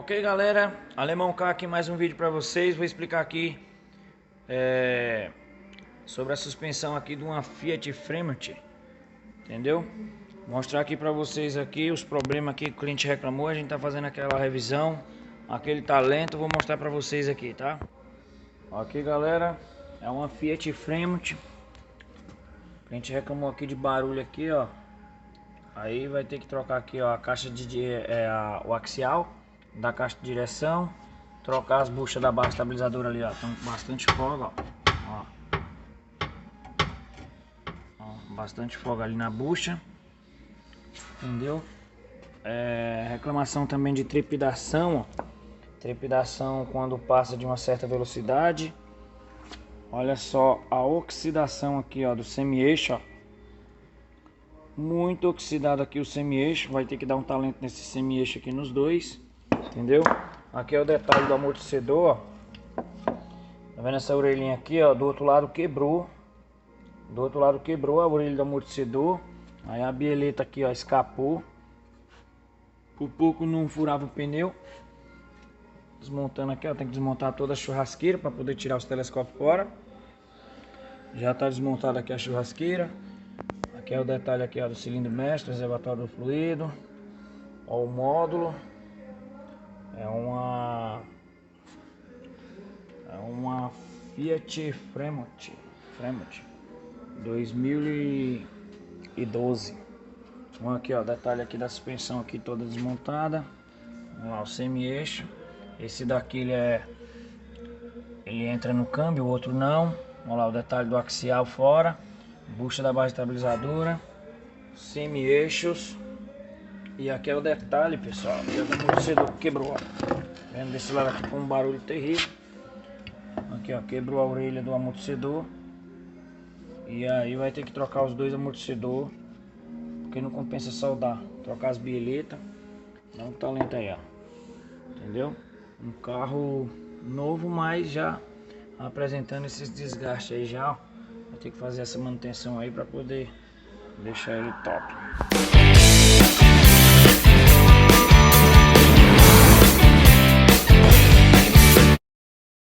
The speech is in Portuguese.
Ok, galera, Alemão K aqui, mais um vídeo para vocês. Vou explicar aqui sobre a suspensão aqui de uma Fiat Fremont, entendeu? Mostrar aqui para vocês aqui os problemas aqui que o cliente reclamou. A gente tá fazendo aquela revisão, aquele talento. Vou mostrar para vocês aqui, tá? Ok, galera, é uma Fiat Fremont. O cliente reclamou aqui de barulho aqui, ó. Aí vai ter que trocar aqui, ó, a caixa o axial da caixa de direção, trocar as buchas da barra estabilizadora ali, ó, estão com bastante folga, ó, bastante folga ali na bucha, entendeu? Reclamação também de trepidação, ó, trepidação quando passa de uma certa velocidade. Olha só a oxidação aqui, ó, do semi-eixo, ó. Muito oxidado aqui o semi-eixo, vai ter que dar um talento nesse semi-eixo aqui nos dois, entendeu? Aqui é o detalhe do amortecedor, ó. Tá vendo essa orelhinha aqui, ó? Do outro lado quebrou. Do outro lado quebrou a orelha do amortecedor. Aí a bieleta aqui, ó, escapou. Por pouco não furava o pneu. Desmontando aqui, ó, tem que desmontar toda a churrasqueira para poder tirar os telescópios fora. Já tá desmontada aqui a churrasqueira. Aqui é o detalhe aqui, ó, do cilindro mestre, reservatório do fluido. Ó, o módulo. É uma Fiat Fremont 2012. Vamos aqui, ó, detalhe aqui da suspensão aqui toda desmontada. Vamos lá, o semi-eixo. Esse daqui ele entra no câmbio, o outro não. Vamos lá, o detalhe do axial fora. Bucha da barra estabilizadora, semi-eixos. E aqui é o detalhe, pessoal, aqui é o amortecedor que quebrou, ó. Vendo desse lado aqui com um barulho terrível. Aqui, ó, quebrou a orelha do amortecedor. E aí vai ter que trocar os dois amortecedores, porque não compensa soldar. Trocar as bieletas. Dá um talento aí, ó. Entendeu? Um carro novo, mas já apresentando esses desgastes aí já, ó. Vai ter que fazer essa manutenção aí para poder deixar ele top.